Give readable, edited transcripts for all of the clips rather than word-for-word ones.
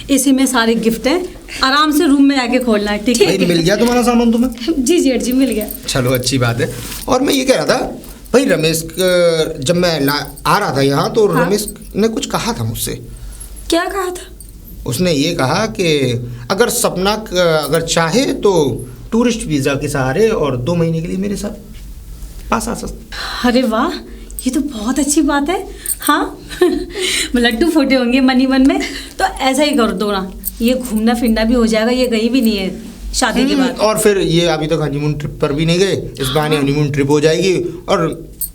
इसी में सारे गिफ्ट हैं, आराम से रूम में आके खोलना है। ठीक है? भाई मिल गया तुम्हारा सामान तुम्हें? जी जेठ जी मिल गया। चलो अच्छी बात है। और मैं ये कह रहा था भाई, रमेश जब मैं आ रहा था यहाँ तो हाँ? रमेश ने कुछ कहा था मुझसे। क्या कहा था? उसने ये कहा कि अगर सपना अगर चाहे तो टूरिस्ट वीज़ा के सहारे और 2 महीने के लिए मेरे साथ पास आ सकता। अरे वाह, ये तो बहुत अच्छी बात है। हाँ लड्डू फूटे होंगे मनी मन में, तो ऐसा ही कर दो ना, ये घूमना फिरना भी हो जाएगा। ये गई भी नहीं है शादी के बाद। और फिर ये अभी तक हनीमून ट्रिप पर भी नहीं गए, इस बहाने हनीमून ट्रिप हो जाएगी और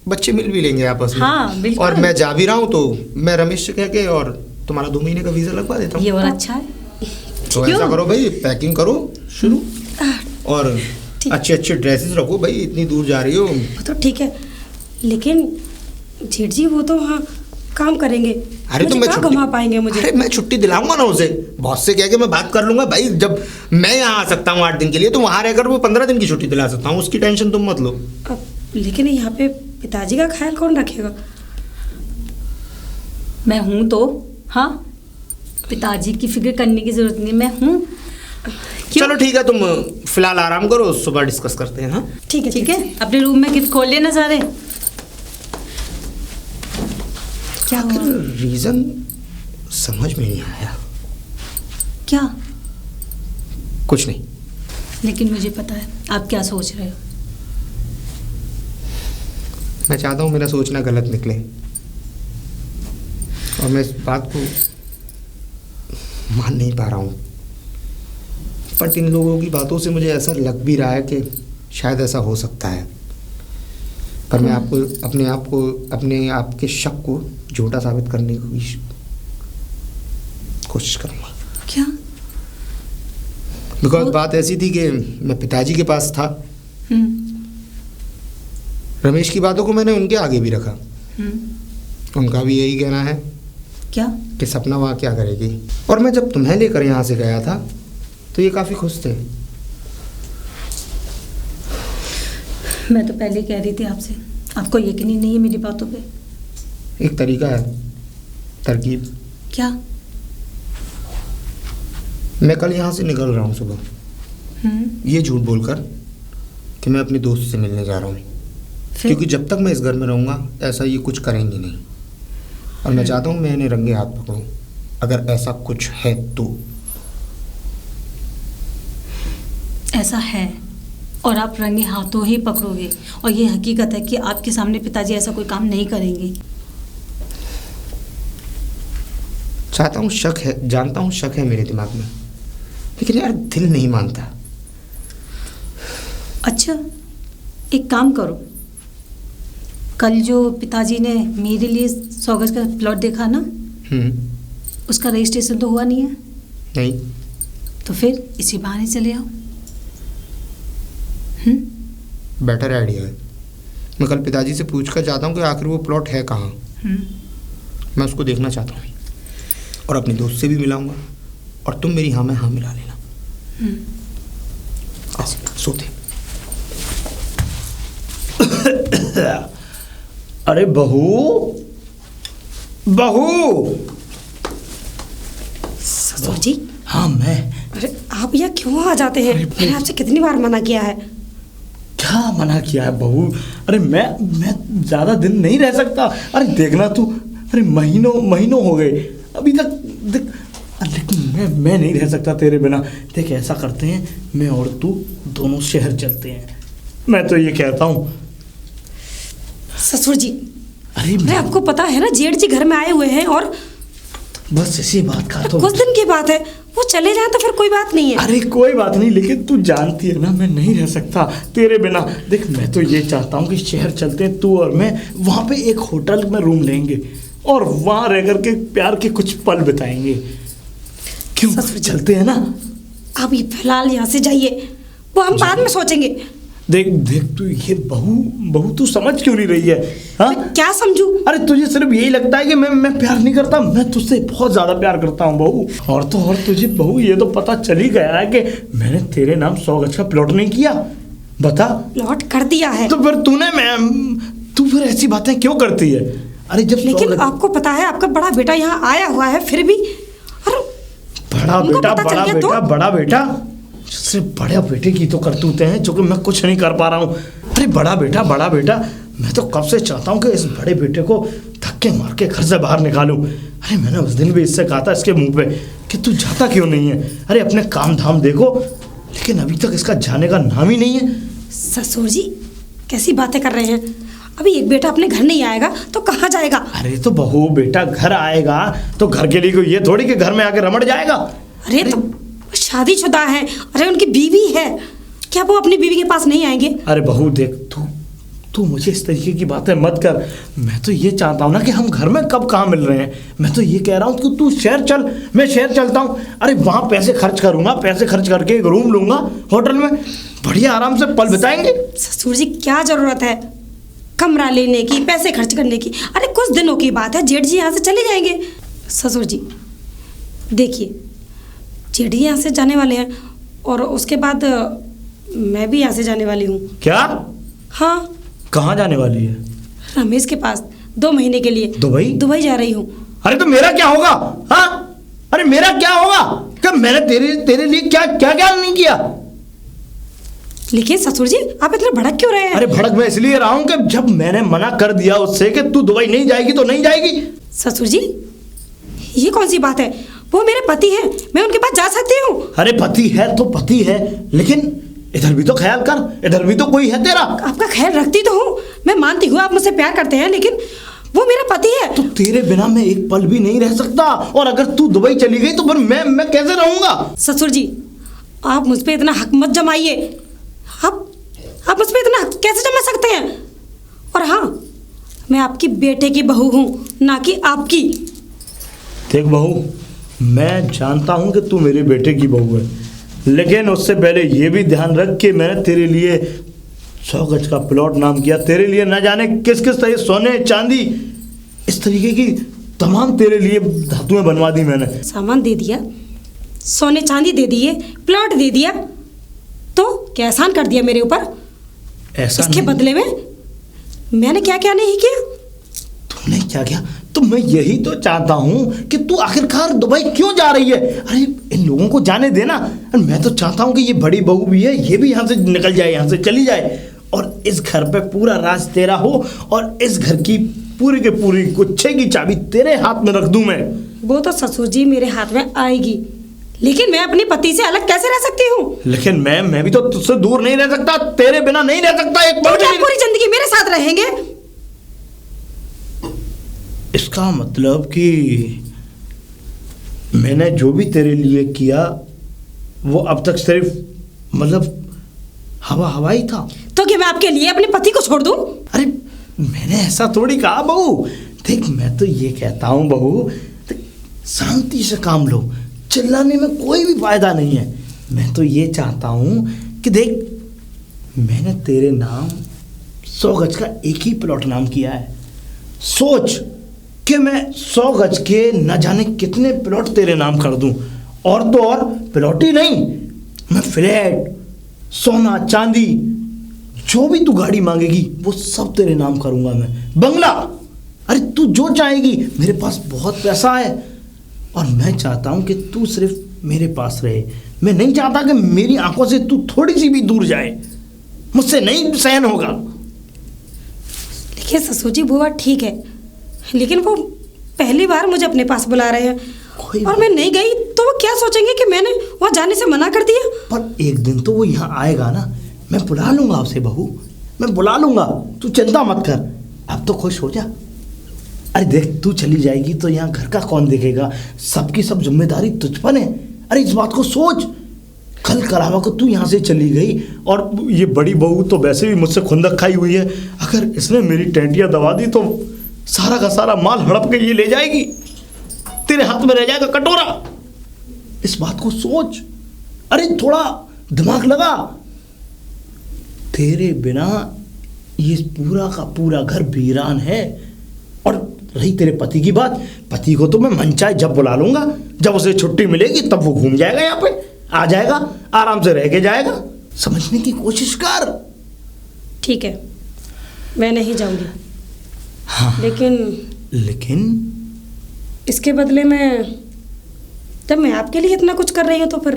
बच्चे मिल भी लेंगे आपस में। हाँ बिल्कुल। और मैं जा भी रहा हूँ तो मैं रमेश से कह के और तुम्हारा 2 महीने का वीज़ा लगवा देता हूँ। ये और अच्छा है। तो ऐसा करो भाई, पैकिंग करो शुरू, और अच्छे अच्छे ड्रेसेस रखो भाई, इतनी दूर जा रही हो। वो तो ठीक है, लेकिन जेठ जी वो तो वहाँ काम करेंगे। अरे तो मैं कहाँ घुमा पाएंगे मुझे? अरे मैं छुट्टी दिलाऊंगा ना उसे, बॉस से कह के मैं बात कर लूंगा भाई। जब मैं यहाँ आ सकता हूँ 8 दिन के लिए, तो वहाँ रहकर वो 15 दिन की छुट्टी दिला सकता हूँ, उसकी टेंशन तुम मत लो। अब लेकिन यहाँ पे पिताजी का ख्याल कौन रखेगा? मैं हूँ तो। हाँ, पिताजी की फिक्र करने की जरूरत नहीं, मैं हूँ। चलो ठीक है, तुम फिलहाल आराम करो, सुबह डिस्कस करते हैं। हाँ ठीक है ठीक है, अपने रूम में गिफ्ट खोल लेना सारे। क्या हुआ? रीजन समझ में नहीं आया। क्या? कुछ नहीं। लेकिन मुझे पता है आप क्या सोच रहे हो। मैं चाहता हूँ मेरा सोचना गलत निकले, और मैं इस बात को मान नहीं पा रहा हूँ। बट इन लोगों की बातों से मुझे ऐसा लग भी रहा है कि शायद ऐसा हो सकता है। पर मैं अपने आप के शक को झूठा साबित करने की कोशिश करूँगा। क्या? बिकॉज बात ऐसी थी कि मैं पिताजी के पास था, रमेश की बातों को मैंने उनके आगे भी रखा। उनका भी यही कहना है क्या कि सपना वहाँ क्या करेगी। और मैं जब तुम्हें लेकर यहाँ से गया था तो ये काफ़ी खुश थे। मैं तो पहले कह रही थी आपसे, आपको यकीन ही नहीं है मेरी बातों पे। एक तरीका है, तरकीब। क्या? मैं कल यहाँ से निकल रहा हूँ सुबह, ये झूठ बोलकर कि मैं अपने दोस्त से मिलने जा रहा हूँ, क्योंकि जब तक मैं इस घर में रहूँगा ऐसा ये कुछ करेंगी नहीं। और मैं चाहता हूँ मैं इन्हें रंगे हाथ पकड़ूँ, अगर ऐसा कुछ है तो। ऐसा है और आप रंगे हाथों ही पकड़ोगे, और ये हकीकत है कि आपके सामने पिताजी ऐसा कोई काम नहीं करेंगे। चाहता हूँ, शक है, जानता हूँ शक है मेरे दिमाग में, लेकिन यार दिल नहीं मानता। अच्छा एक काम करो, कल जो पिताजी ने मेरे लिए 100 गज का प्लॉट देखा ना, उसका रजिस्ट्रेशन तो हुआ नहीं है? नहीं। तो फिर इसी बहाने चले आओ। बेटर आइडिया है। मैं कल पिताजी से पूछ कर चाहता हूँ कि आखिर वो प्लॉट है कहाँ। मैं उसको देखना चाहता हूँ, और अपने दोस्त से भी मिलाऊंगा, और तुम मेरी हाँ में हाँ मिला लेना। आओ सोते। अरे बहू, बहू। ससुर जी। हाँ मैं। अरे आप यहाँ क्यों आ जाते हैं? मैंने आपसे कितनी बार मना किया है। क्या मना किया है बहू? अरे मैं ज़्यादा दिन नहीं रह सकता। अरे देखना तू, अरे महीनों हो गए अभी तक देख। लेकिन मैं नहीं रह सकता तेरे बिना। देख ऐसा करते हैं, मैं और तू दोनों शहर चलते हैं। मैं तो ये कहता हूँ ससुर जी। अरे आपको पता है ना जेठ जी घर में आए हुए हैं, और बस इसी बात का तो कुछ दिन की बात है, वो चले जाएं तो फिर कोई बात नहीं है। अरे कोई बात नहीं, लेकिन तू जानती है ना मैं नहीं रह सकता तेरे बिना। देख मैं तो ये चाहता हूँ कि शहर चलते हैं तू और मैं, वहाँ पे एक होटल में रूम लेंगे और वहाँ रह कर के प्यार के कुछ पल बिताएंगे। क्यों चलते हैं ना? आप ये फिलहाल यहाँ से जाइए, वो हम बाद में सोचेंगे। देख तू ये बहू तू समझ क्यों नहीं रही है? हाँ क्या समझूं? अरे तुझे सिर्फ यही लगता है कि मैं प्यार नहीं करता। मैं तुझसे बहुत ज्यादा प्यार करता हूँ बहू। और तो और तुझे बहू ये तो पता चल ही गया है कि मैंने तेरे नाम 100 गज का प्लॉट नहीं किया। बता। प्लॉट कर दिया है तो फिर तू फिर ऐसी बातें क्यों करती है? अरे जब लेकिन आपको पता है आपका बड़ा बेटा यहाँ आया हुआ है, फिर भी और बड़ा उनको बेटा, पता चल बड़ा गया बेटा, तो? बड़ा बेटा, सिर्फ बड़े बेटे की तो करतूतें हैं जो कि मैं कुछ नहीं कर पा रहा हूँ। अरे बड़ा बेटा, बड़ा बेटा, मैं तो कब से चाहता हूँ कि इस बड़े बेटे को धक्के मार के घर से बाहर निकालूं। अरे मैंने उस दिन भी इससे कहा था इसके मुंह पे कि तू जाता क्यों नहीं है, अरे अपने काम धाम देखो, लेकिन अभी तक इसका जाने का नाम ही नहीं है। ससुर जी कैसी बातें कर रहे हैं? अभी एक बेटा अपने घर नहीं आएगा तो कहाँ जाएगा? अरे तो बहू बेटा घर आएगा तो घर के लिए कोई ये थोड़ी कि घर में आके रमड़ जाएगा। अरे तो शादीशुदा है, अरे उनकी बीवी है, क्या वो अपनी बीवी के पास नहीं आएंगे? अरे बहू देख, तू मुझे इस तरीके की बातें मत कर। मैं तो ये चाहता हूँ ना कि हम घर में कब कहाँ मिल रहे हैं। मैं तो ये कह रहा हूँ कि तू शहर चल, मैं शहर चलता हूँ। अरे वहाँ पैसे खर्च करूँगा, पैसे खर्च करके एक रूम लूँगा होटल में, बढ़िया आराम से पल बिताएंगे। ससुर जी क्या जरूरत है कमरा लेने की, पैसे खर्च करने की? अरे कुछ दिनों की बात है, जेठ जी यहाँ से चले जाएंगे। ससुर जी देखिए, जेठ जी यहाँ से जाने वाले हैं और उसके बाद मैं भी यहाँ से जाने वाली हूँ। क्या? हाँ। कहाँ जाने वाली है? रमेश के पास 2 महीने के लिए। दुबई? दुबई जा रही हूँ। अरे तो मेरा क्या होगा? हाँ, अरे मेरा क्या होगा? क्या मैंने तेरे लिए क्या क्या क्या नहीं किया? लेकिन ससुर जी आप इतना भड़क क्यों रहे हैं? अरे भड़क मैं इसलिए रहा हूँ कि जब मैंने मना कर दिया उससे कि तू दुबई नहीं जाएगी तो नहीं जाएगी। ससुर जी ये कौन सी बात है? वो मेरे पति हैं, मैं उनके पास जा सकती हूँ। अरे पति है तो पति है, लेकिन इधर भी तो ख्याल कर, इधर भी तो कोई है तेरा। आपका ख्याल रखती तो हूँ, मैं मानती हूँ आप मुझसे प्यार करते हैं, लेकिन वो मेरा पति है। तो तेरे बिना मैं एक पल भी नहीं रह सकता, और अगर तू दुबई चली गई तो फिर मैं कैसे रहूंगा? ससुर जी आप मुझ पे इतना हक मत जमाइए। आप मुझ पे इतना हक कैसे जमा सकते हैं? और हाँ, मैं आपकी बेटे की बहू हूँ, ना कि आपकी। देख बहू, मैं जानता हूँ कि तू मेरे बेटे की बहू है, लेकिन उससे पहले ये भी ध्यान रख कि मैंने तेरे लिए 100 गज का प्लॉट नाम किया, तेरे लिए न जाने किस किस तरह सोने चांदी इस तरीके की तमाम तेरे लिए धातुएं बनवा दी मैंने। सामान दे दिया, सोने चांदी दे दिए, प्लॉट दे दिया, तो क्या एहसान कर दिया मेरे ऊपर? ऐसा इसके नहीं। बदले में मैंने क्या क्या नहीं किया? तुमने क्या किया? तो मैं यही तो चाहता हूँ कि तू आखिरकार दुबई क्यों जा रही है? अरे इन लोगों को जाने देना। मैं तो चाहता हूँ कि ये बड़ी बहू भी है, ये भी यहाँ से निकल जाए, यहाँ से चली जाए, और इस घर पे पूरा राज तेरा हो, और इस घर की पूरी के पूरी गुच्छे की चाबी तेरे हाथ में रख दूं मैं। वो तो ससुर जी मेरे हाथ में आएगी, लेकिन मैं अपनी पति से अलग कैसे रह सकती हूँ? लेकिन मैं भी तो तुझसे दूर नहीं रह सकता, तेरे बिना नहीं रह सकता एक तो पल क्या भी। पूरी जिंदगी मेरे साथ रहेंगे? इसका मतलब कि मैंने जो भी तेरे लिए किया वो अब तक सिर्फ मतलब हवा ही था। तो क्या मैं आपके लिए अपने पति को छोड़ दूं? अरे मैंने ऐसा थोड़ी कहा बहू। देख मैं तो ये कहता हूँ बहू, शांति से काम लो, चिल्लाने में कोई भी फायदा नहीं है। मैं तो ये चाहता हूँ कि देख मैंने तेरे नाम 100 गज का एक ही प्लॉट नाम किया है। सोच कि मैं 100 गज के न जाने कितने प्लॉट तेरे नाम कर दूं, और तो और प्लॉट ही नहीं, मैं फ्लैट, सोना चांदी, जो भी तू गाड़ी मांगेगी वो सब तेरे नाम करूंगा मैं, बंगला, अरे तू जो चाहेगी। मेरे पास बहुत पैसा है, और मैं चाहता हूं कि तू सिर्फ मेरे पास रहे। मैं नहीं चाहता कि मेरी आंखों से तू थोड़ी सी भी दूर जाए, मुझसे नहीं सहन होगा। देखिए ससुर जी वो बात ठीक है, लेकिन वो पहली बार मुझे अपने पास बुला रहे हैं, और मैं नहीं गई तो वो क्या सोचेंगे कि मैंने वहाँ जाने से मना कर दिया? पर एक दिन तो वो यहाँ आएगा ना, मैं बुला लूंगा उसे बहू, मैं बुला लूंगा, तू चिंता मत कर। अब तो खुश हो जा। अरे देख तू चली जाएगी तो यहाँ घर का कौन देखेगा? सबकी सब जिम्मेदारी तुझ पर है। अरे इस बात को सोच, कल कलावा को तू यहाँ से चली गई, और ये बड़ी बहू तो वैसे भी मुझसे खुंदक खाई हुई है, अगर इसने मेरी टेंटियाँ दबा दी तो सारा का सारा माल हड़प के ये ले जाएगी, तेरे हाथ में रह जाएगा कटोरा। इस बात को सोच, अरे थोड़ा दिमाग लगा। तेरे बिना ये पूरा का पूरा घर वीरान है। और रही तेरे पति की बात, पति को तो मैं मनचाहे जब बुला लूंगा, जब उसे छुट्टी मिलेगी तब वो घूम जाएगा, यहाँ पे आ जाएगा, आराम से रह के जाएगा। समझने की कोशिश कर। ठीक है मैं नहीं जाऊंगी, हाँ, लेकिन इसके बदले में जब मैं आपके लिए इतना कुछ कर रही हूँ तो फिर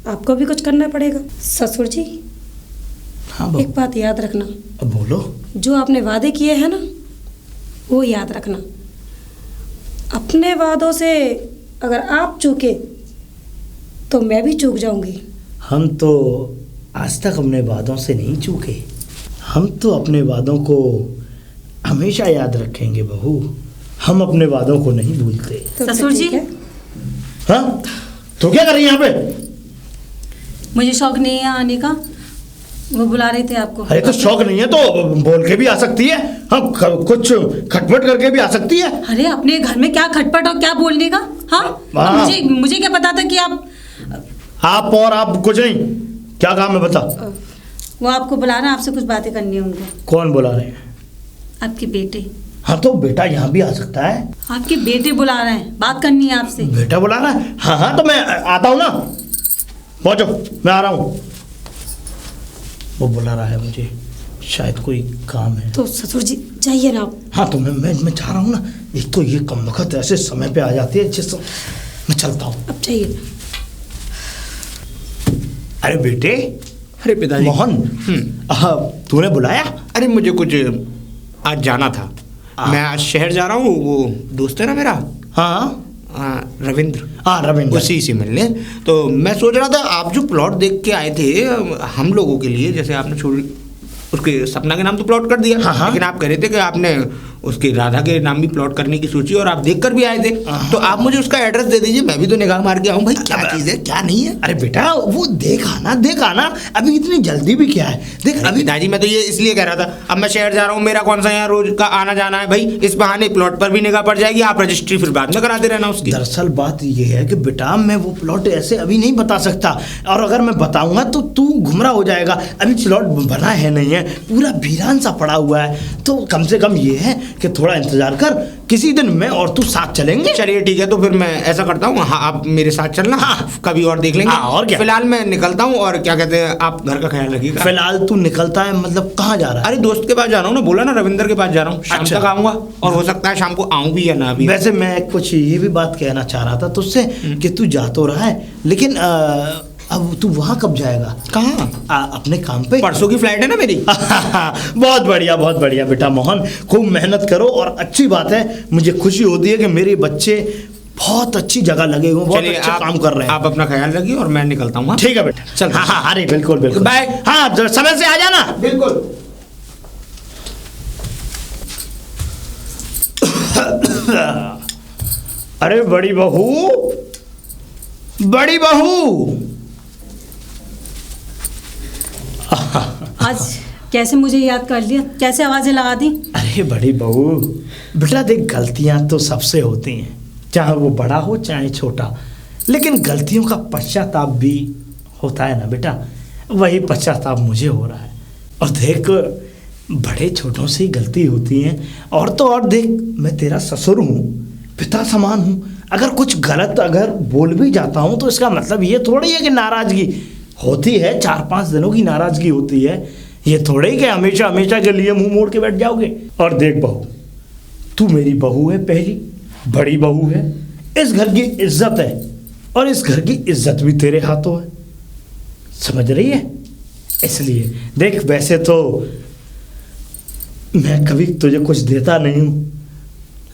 आपको भी कुछ करना पड़ेगा। ससुर जी, हाँ बहू। एक बात याद रखना, अब बोलो। जो आपने वादे किए हैं ना, वो याद रखना। अपने वादों से अगर आप चूके तो मैं भी चूक जाऊंगी। हम तो आज तक अपने वादों से नहीं चूके। हम तो अपने वादों को हमेशा याद रखेंगे बहू। हम अपने वादों को नहीं भूलते। तो ससुर जी, ठीक है। हाँ, तो क्या कर रही है यहाँ पे? मुझे शौक नहीं है आने का, वो बुला रहे थे आपको। अरे तो शौक नहीं है तो बोल के भी आ सकती है। हाँ, कुछ खटपट करके भी आ सकती है। अरे अपने घर में क्या खटपट और क्या बोलने का। हाँ, हाँ। मुझे क्या पता था कि आप और आप कुछ नहीं। क्या काम है बता। वो आपको बुला रहे हैं, आपसे कुछ बातें करनी होंगी। कौन बुला रहे हैं? आपके बेटे। हाँ तो बेटा यहाँ भी आ सकता है। आपके बेटे बुला रहे हैं, बात करनी है आपसे। बेटा बुला रहा है? हाँ हाँ, तो मैं आता हूँ ना। पहुँचो, मैं आ रहा हूँ। वो बुला रहा है मुझे, शायद कोई काम है। तो ससुर जी जाइए ना आप। हाँ तो मैं जा रहा हूँ ना। एक तो ये कम वक्त ऐसे समय पे आ जाती है जिस मैं चलता हूँ। अब जाइए। अरे बेटे। अरे पिताजी। मोहन, तूने बुलाया? अरे मुझे कुछ आज जाना था। मैं आज शहर जा रहा हूँ, वो दोस्त है ना मेरा, हाँ रविंद्र। हाँ, रविंद्र। उसी से मिलने। तो मैं सोच रहा था, आप जो प्लॉट देख के आए थे हम लोगों के लिए, जैसे आपने उसके सपना के नाम तो प्लॉट कर दिया। हाँ, हाँ। लेकिन आप कह रहे थे कि आपने उसकी राधा के नाम भी प्लॉट करने की सोची और आप देख कर भी आए थे। तो आप मुझे उसका एड्रेस दे दीजिए, मैं भी तो निगाह मार के आऊँ भाई, क्या चीज़ है क्या नहीं है। अरे बेटा वो देख आना। अभी इतनी जल्दी भी क्या है? देख अभी अभी पिताजी, मैं तो ये इसलिए कह रहा था, अब मैं शहर जा रहा हूँ, मेरा कौन सा यहाँ रोज का आना जाना है भाई। इस बहाने प्लॉट पर भी निगाह पड़ जाएगी, आप रजिस्ट्री फिर बाद में कराते रहना उसकी। दरअसल बात ये है कि बेटा मैं वो प्लॉट ऐसे अभी नहीं बता सकता, और अगर मैं बताऊंगा तो तू गुमराह हो जाएगा। अभी प्लॉट बना है नहीं है, पूरा वीरान सा पड़ा हुआ है। तो कम से कम ये है कि थोड़ा इंतजार कर, किसी दिन मैं और तू साथ चलेंगे। चलिए ठीक है, तो फिर मैं ऐसा करता हूँ, हाँ आप मेरे साथ चलना। हाँ, कभी और देख लेंगे। हाँ, और क्या। फिलहाल मैं निकलता हूँ, और क्या कहते हैं, आप घर का ख्याल रखिएगा। फिलहाल तू निकलता है मतलब कहाँ जा रहा है? अरे दोस्त के पास जा रहा हूँ ना, बोला ना रविंदर के पास जा रहा हूँ। शाम अच्छा। तक आऊंगा, और हो सकता है शाम को आऊँ भी या ना भी। वैसे मैं कुछ ये भी बात कहना चाह रहा था तुझसे कि तू जा तो रहा है, लेकिन अब तू वहाँ कब जाएगा? कहाँ? अपने काम पे। परसों की फ्लाइट है ना मेरी। बहुत बढ़िया बेटा मोहन, खूब मेहनत करो। और अच्छी बात है, मुझे खुशी होती है कि मेरे बच्चे बहुत अच्छी जगह लगे हुए, बहुत अच्छा काम कर रहे हैं। आप अपना ख्याल रखिए और मैं निकलता हूँ। ठीक है बेटा, चल। हाँ, अरे बिल्कुल बाय। हाँ, समय से आ जाना। बिल्कुल। अरे बड़ी बहू, आज कैसे मुझे याद कर लिया, कैसे आवाजें लगा दी। अरे बड़ी बहू, बेटा देख गलतियां तो सबसे होती हैं, चाहे वो बड़ा हो चाहे छोटा, लेकिन गलतियों का पश्चाताप भी होता है ना बेटा। वही पश्चाताप मुझे हो रहा है। और देख, बड़े छोटों से ही गलती होती हैं। और तो और देख, मैं तेरा ससुर हूँ, पिता समान हूँ। अगर कुछ गलत अगर बोल भी जाता हूँ तो इसका मतलब ये थोड़ी है कि नाराज़गी होती है, 4-5 दिनों की नाराज़गी होती है। ये थोड़े ही कि हमेशा हमेशा के लिए मुंह मोड़ के बैठ जाओगे। और देख बहू, तू मेरी बहू है, पहली बड़ी बहू है, इस घर की इज्जत है, और इस घर की इज्जत भी तेरे हाथों है, समझ रही है? इसलिए देख, वैसे तो मैं कभी तुझे कुछ देता नहीं हूँ,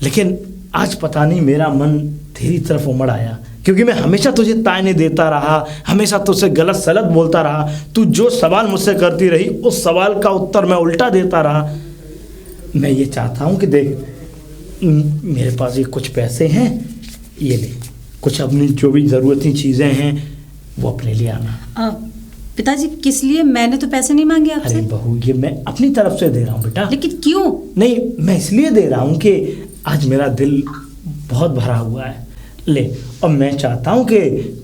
लेकिन आज पता नहीं मेरा मन तेरी तरफ उमड़ आया, क्योंकि मैं हमेशा तुझे ताने देता रहा, हमेशा तुझसे गलत सलत बोलता रहा। तू जो सवाल मुझसे करती रही, उस सवाल का उत्तर मैं उल्टा देता रहा। मैं ये चाहता हूँ कि देख, मेरे पास ये कुछ पैसे हैं, ये ले, कुछ अपनी जो भी ज़रूरती चीज़ें हैं वो अपने लिए आना। पिताजी किस लिए? मैंने तो पैसे नहीं मांगे आपसे। अरे बहू, ये मैं अपनी तरफ से दे रहा हूँ बेटा। लेकिन क्यों? नहीं, मैं इसलिए दे रहा हूँ कि आज मेरा दिल बहुत भरा हुआ है, ले। और मैं चाहता हूँ कि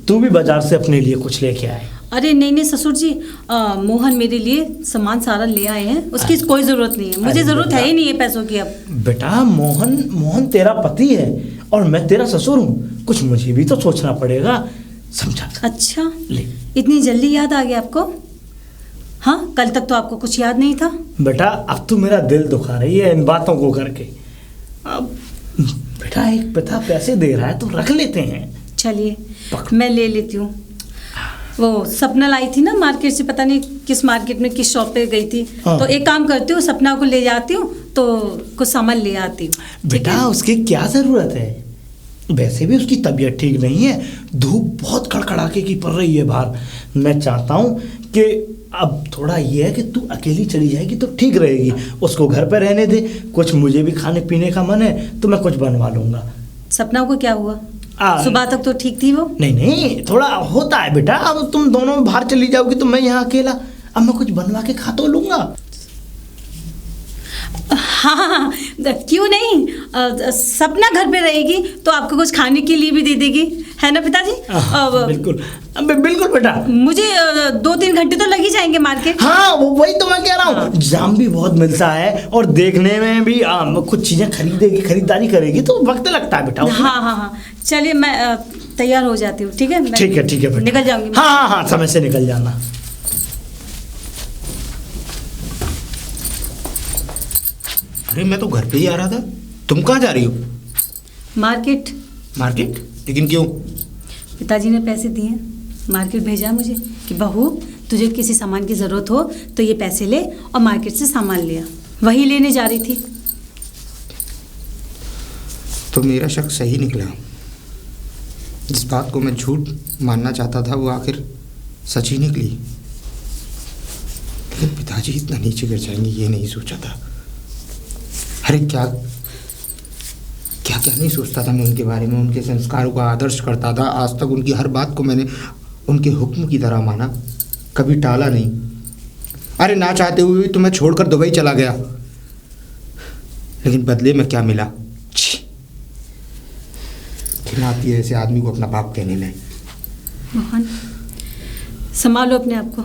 तू भी बाजार से अपने लिए कुछ लेके आए। अरे नहीं ससुर जी, मोहन मेरे लिए सामान सारा ले आए हैं, उसकी कोई ज़रूरत नहीं है। मुझे ज़रूरत है ही नहीं है पैसों की अब। बेटा मोहन तेरा पति है और मैं तेरा ससुर हूँ, कुछ मुझे भी तो सोचना पड़ेगा, समझा? अच्छा, ले। इतनी इतनी जल्दी याद आ गया आपको? हाँ, कल तक तो आपको कुछ याद नहीं था। बेटा, अब तू मेरा दिल दुखा रही है इन बातों को करके। अब बेटा, एक पिता पैसे दे रहा है तो रख लेते हैं, चलिए पक- मैं ले लेती हूँ। वो सपना लाई थी ना मार्केट से, पता नहीं किस मार्केट में किस शॉप पे गई थी। हाँ। तो एक काम करती हूँ, सपना को ले जाती हूँ तो कुछ सामान ले आती हूँ। ठीक बेटा है? उसकी क्या ज़रूरत है, वैसे भी उसकी तबीयत ठीक नहीं है, धूप बहुत कड़कड़ाके की पड़ रही है बाहर। मैं चाहता हूँ कि अब थोड़ा ये है कि तू अकेली चली जाएगी तो ठीक रहेगी, उसको घर पर रहने दे। कुछ मुझे भी खाने पीने का मन है तो मैं कुछ बनवा लूँगा। सपना को क्या हुआ? सुबह तक तो ठीक थी वो। नहीं नहीं, थोड़ा होता है बेटा, अब तुम दोनों बाहर चली जाओगी तो मैं यहाँ अकेला, अब मैं कुछ बनवा के खा तो लूँगा। हाँ, क्यों नहीं, सपना घर पे रहेगी तो आपको कुछ खाने के लिए भी दे देगी, है ना पिताजी? बिल्कुल, अबे बिल्कुल बेटा। मुझे 2-3 घंटे तो लग ही जाएंगे मार्केट। हाँ वही तो मैं कह रहा हूँ, जाम भी बहुत मिलता है और देखने में भी कुछ चीजें खरीदारी करेगी तो वक्त लगता है बेटा उसमें। हाँ, चलिए मैं तैयार हो जाती हूँ। ठीक है, मैं ठीक है बेटा, निकल जाऊंगी। हाँ समय से निकल जाना। अरे मैं तो घर पे ही आ रहा था, तुम कहाँ जा रही हो? मार्केट। मार्केट? लेकिन क्यों? पिताजी ने पैसे दिए, मार्केट भेजा मुझे कि बहू तुझे किसी सामान की ज़रूरत हो तो ये पैसे ले और मार्केट से सामान लिया, वही लेने जा रही थी। तो मेरा शक सही निकला, जिस बात को मैं झूठ मानना चाहता था वो आखिर सच ही निकली। लेकिन पिताजी इतना नीचे गिर जाएंगे ये नहीं सोचा था। अरे क्या क्या क्या नहीं सोचता था मैं उनके बारे में, उनके संस्कारों का आदर्श करता था। आज तक उनकी हर बात को मैंने उनके हुक्म की तरह माना, कभी टाला नहीं। अरे ना चाहते हुए भी तो मैं छोड़कर दुबई चला गया, लेकिन बदले में क्या मिला? घिन आती है ऐसे आदमी को अपना बाप कहने में। मोहन, संभालो अपने आप को।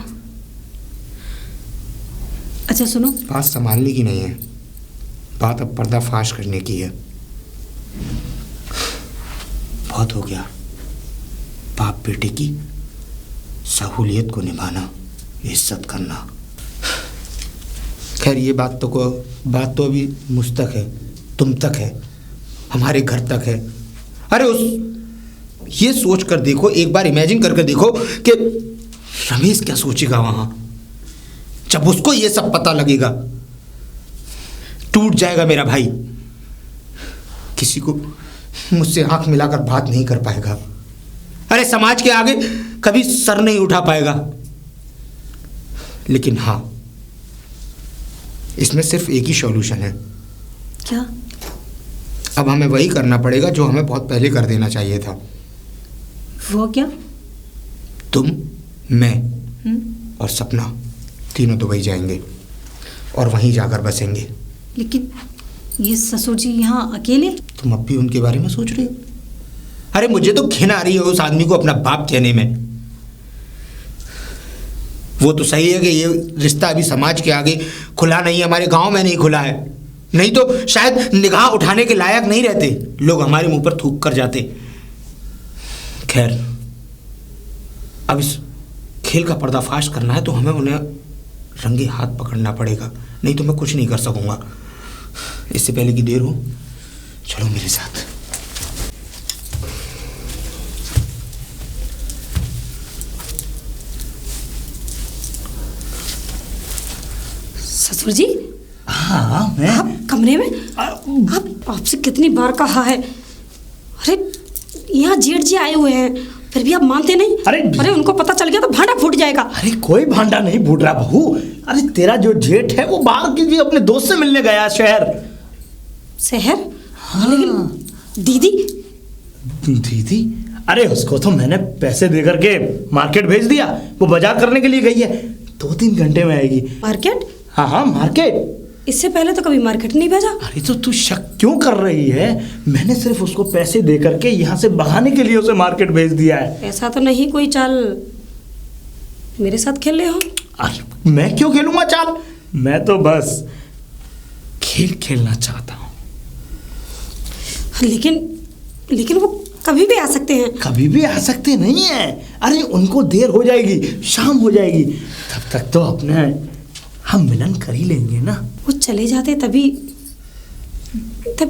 अच्छा सुनो, बात संभालने की नहीं है, बात अब पर्दाफाश करने की है। बहुत हो गया बाप बेटे की सहूलियत को निभाना, इज्जत करना। खैर ये बात तो अभी मुझ तक है, तुम तक है, हमारे घर तक है। अरे ये सोच कर देखो, एक बार इमेजिन करके देखो कि रमेश क्या सोचेगा वहां जब उसको ये सब पता लगेगा। टूट जाएगा मेरा भाई, किसी को मुझसे आंख मिलाकर बात नहीं कर पाएगा। अरे समाज के आगे कभी सर नहीं उठा पाएगा। लेकिन हाँ, इसमें सिर्फ एक ही सॉल्यूशन है। क्या? अब हमें वही करना पड़ेगा जो हमें बहुत पहले कर देना चाहिए था। वो क्या? तुम, मैं और सपना तीनों दुबई जाएंगे और वहीं जाकर बसेंगे। लेकिन ये ससुर जी यहाँ अकेले? तुम अब भी उनके बारे में सोच रहे हो? अरे मुझे तो घिन आ रही है उस आदमी को अपना बाप कहने में। वो तो सही है कि ये रिश्ता अभी समाज के आगे खुला नहीं है, हमारे गांव में नहीं खुला है, नहीं तो शायद निगाह उठाने के लायक नहीं रहते, लोग हमारे मुंह पर थूक कर जाते। खैर अब इस खेल का पर्दाफाश करना है तो हमें उन्हें रंगे हाथ पकड़ना पड़ेगा, नहीं तो मैं कुछ नहीं कर सकूंगा। इससे पहले कि देर हो, चलो मेरे साथ। ससुर जी, हाँ मैं आप कमरे में? आप आपसे कितनी बार कहा है। अरे यहाँ जेठ जी आए हुए हैं, फिर भी आप मानते नहीं। अरे उनको पता चल गया तो भांडा फूट जाएगा। अरे कोई भांडा नहीं फूट रहा बहू। अरे तेरा जो जेठ है वो बाहर की अपने दोस्त से मिलने गया शहर। हाँ। लेकिन दीदी, अरे उसको तो मैंने पैसे दे करके मार्केट भेज दिया, वो बाजार करने के लिए गई है, 2-3 घंटे में आएगी। मार्केट? हाँ मार्केट। इससे पहले तो कभी मार्केट नहीं भेजा। अरे तो तू शक क्यों कर रही है? मैंने सिर्फ उसको पैसे दे करके यहाँ से भगाने के लिए उसे मार्केट भेज दिया है। ऐसा तो नहीं कोई चाल मेरे साथ खेल रहे हो? अरे मैं क्यों खेलूंगा चाल, मैं तो बस खेल खेलना चाहता हूँ। लेकिन वो कभी भी आ सकते हैं। कभी भी आ सकते नहीं है। अरे उनको देर हो जाएगी, शाम हो जाएगी, तब तक तो अपने हम मिलन कर ही लेंगे ना। वो चले जाते तभी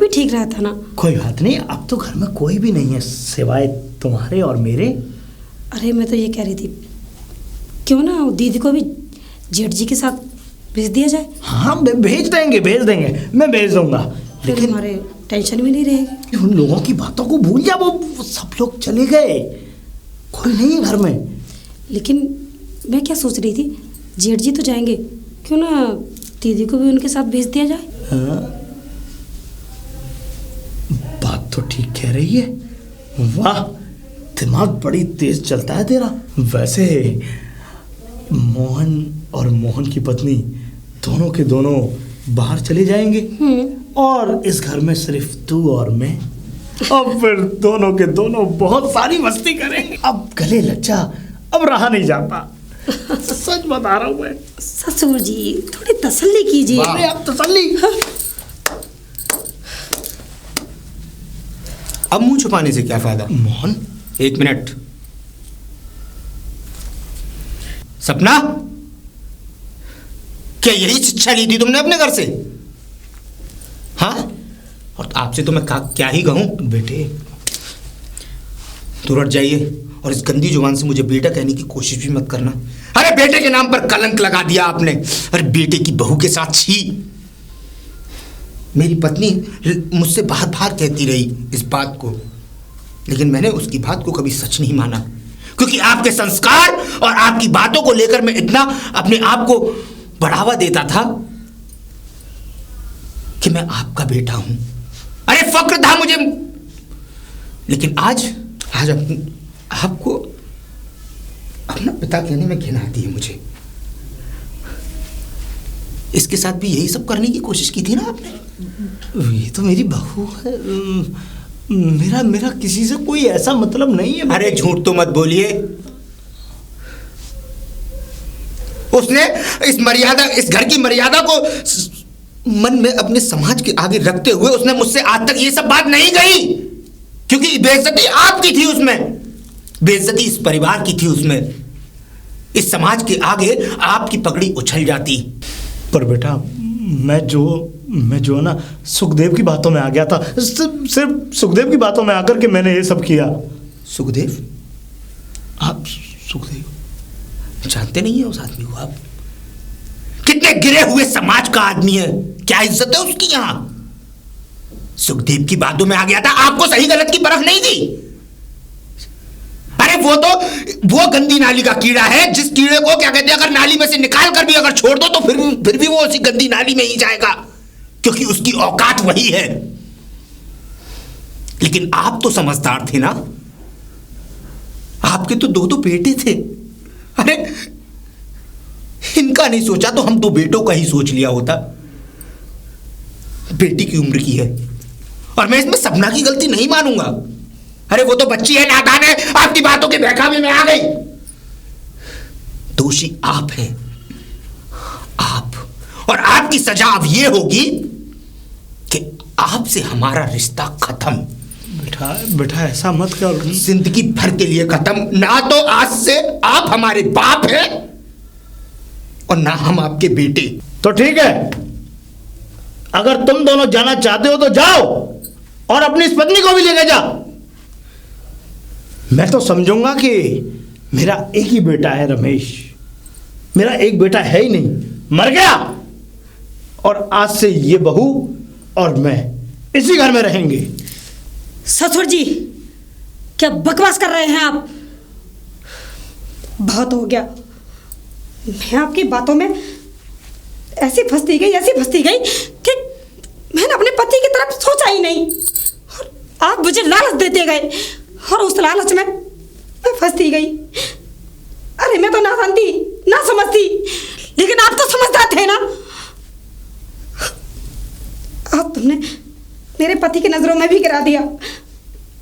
ठीक रहता ना। कोई बात नहीं, अब तो घर में कोई भी नहीं है सिवाय तुम्हारे और मेरे। अरे मैं तो ये कह रही थी, क्यों ना दीदी को भी जेठ जी के साथ भेज दिया जाए। हाँ भेज देंगे मैं भेज दूंगा। फिर लेकिन हमारे टेंशन भी नहीं रहेगी। उन लोगों की बातों को भूल जा, वो सब लोग चले गए, कोई नहीं है घर में। लेकिन मैं क्या सोच रही थी, जेठ जी तो जाएंगे, क्यों ना दीदी को भी उनके साथ भेज दिया जाए। हाँ, बात तो ठीक कह रही है। वाह, दिमाग बड़ी तेज चलता है तेरा। वैसे मोहन और मोहन की पत्नी दोनों के दोनों बाहर चले जाएंगे और इस घर में सिर्फ तू और मैं, अब फिर दोनों के दोनों बहुत सारी मस्ती करेंगे। अब गले लग जा, अब रहा नहीं जाता। सच बता रहा हूँ मैं। ससुर जी थोड़ी तसल्ली कीजिए। अरे अब तसल्ली। अब मुंह छुपाने से क्या फायदा? मोहन 1 मिनट। सपना, क्या यही शिक्षा ली थी तुमने अपने घर से? हाँ, और आपसे तो मैं क्या ही कहूं। बेटे तुरंत जाइए और इस गंदी जुबान से मुझे बेटा कहने की कोशिश भी मत करना। अरे बेटे के नाम पर कलंक लगा दिया आपने। अरे बेटे की बहू के साथ छी। मेरी पत्नी मुझसे बार बार कहती रही इस बात को, लेकिन मैंने उसकी बात को कभी सच नहीं माना, क्योंकि आपके संस्कार और आपकी बातों को लेकर मैं इतना अपने आप को बढ़ावा देता था कि मैं आपका बेटा हूं। अरे फक्र था मुझे। लेकिन आज आपको अपना पिता कहने में घिन आती है मुझे। इसके साथ भी यही सब करने की कोशिश की थी ना आपने? ये तो मेरी बहू है। मेरा किसी से कोई ऐसा मतलब नहीं है। अरे झूठ तो मत बोलिए। उसने इस घर की मर्यादा को मन में अपने समाज के आगे रखते हुए उसने मुझसे आज तक ये सब बात नहीं कही, क्योंकि बेइज्जती आपकी थी उसमें, बेइज्जती इस परिवार की थी उसमें। इस समाज के आगे आपकी पगड़ी उछल जाती। पर बेटा मैं जो ना सुखदेव की बातों में आ गया था, सिर्फ सुखदेव की बातों में आकर के मैंने ये सब किया। सुखदेव? आप सुखदेव जानते नहीं है उस आदमी को आप? कितने गिरे हुए समाज का आदमी है, क्या इज्जत है उसकी यहां। सुखदेव की बातों में आ गया था, आपको सही गलत की परख नहीं थी। अरे वो गंदी नाली का कीड़ा है, जिस कीड़े को क्या कहते हैं, अगर नाली में से निकाल कर भी अगर छोड़ दो तो फिर भी वो उसी गंदी नाली में ही जाएगा, क्योंकि उसकी औकात वही है। लेकिन आप तो समझदार थे ना, आपके तो 2 बेटे थे। अरे इनका नहीं सोचा तो हम 2 बेटों का ही सोच लिया होता। बेटी की उम्र की है और मैं इसमें सपना की गलती नहीं मानूंगा। अरे वो तो बच्ची है, नादान है, आपकी बातों के बहकावे में आ गई। दोषी आप हैं, आप। और आपकी सजा अब ये होगी कि आपसे हमारा रिश्ता खत्म। बेटा ऐसा मत कर। जिंदगी भर के लिए खत्म। ना तो आज से आप हमारे बाप हैं और ना हम आपके बेटे। तो ठीक है, अगर तुम दोनों जाना चाहते हो तो जाओ और अपनी इस पत्नी को भी लेकर जाओ। मैं तो समझूंगा कि मेरा एक ही बेटा है रमेश, मेरा एक बेटा है ही नहीं, मर गया। और आज से ये बहू और मैं इसी घर में रहेंगे। ससुर जी क्या बकवास कर रहे हैं आप? बहुत हो गया। मैं आपकी बातों में ऐसी फंसती गई कि मैंने अपने पति की तरफ सोचा ही नहीं, और आप मुझे लालच देते गए और उस लालच में मैं फंसती गई। अरे मैं तो ना जानती ना समझती, लेकिन आप तो समझदार थे ना। आप तुमने मेरे पति की नजरों में भी गिरा दिया।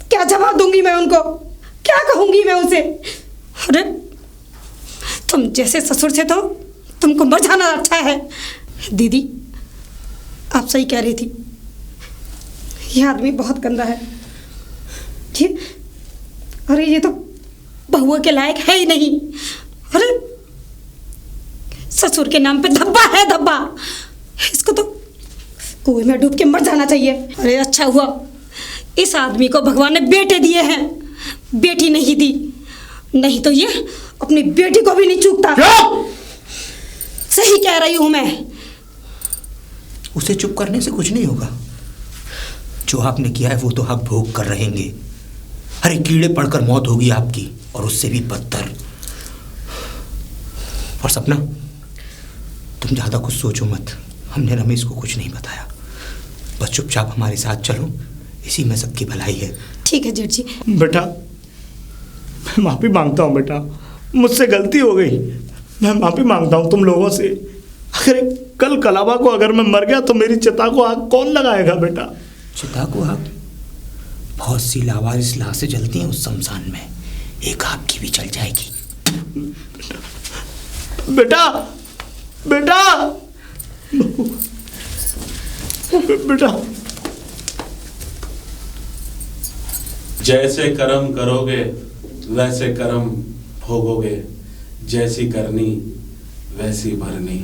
क्या जवाब दूंगी मैं उनको, क्या कहूंगी मैं उसे? अरे तुम जैसे ससुर से तो तुमको मर जाना अच्छा है। दीदी आप सही कह रही थी, यह आदमी बहुत गंदा है। अरे ये तो बहुआ के लायक है ही नहीं। अरे ससुर के नाम पे धब्बा है, धब्बा। इसको तो कुएं में डूब के मर जाना चाहिए। अरे अच्छा हुआ इस आदमी को भगवान ने बेटे दिए हैं, बेटी नहीं दी, नहीं तो ये अपनी बेटी को भी नहीं चूकता। सही कह रही हूं मैं। उसे चुप करने से कुछ नहीं होगा। जो आपने किया है वो तो आप भोग कर रहेंगे। अरे कीड़े पड़कर मौत होगी आपकी, और उससे भी बदतर। और सपना, तुम ज़्यादा कुछ सोचो मत। हमने रमेश को कुछ नहीं बताया। बस चुपचाप हमारे साथ चलो, इसी में सबकी भलाई है। ठीक है जेठ जी। बेटा, मैं माफ़ी मांगता हूँ बेटा, मुझसे गलती हो गई। मैं माफ़ी मांगता हूँ तुम लोगों से। अगर कल कलाबा को अगर मैं मर गया तो मेरी चिता को आग कौन लगाएगा बेटा? चिता को आग? बहुत सी लावारिस लाशें जलती हैं उस शमशान में, एक आपकी भी जल जाएगी। बेटा, बेटा, बेटा। जैसे कर्म करोगे वैसे कर्म भोगोगे, जैसी करनी वैसी भरनी।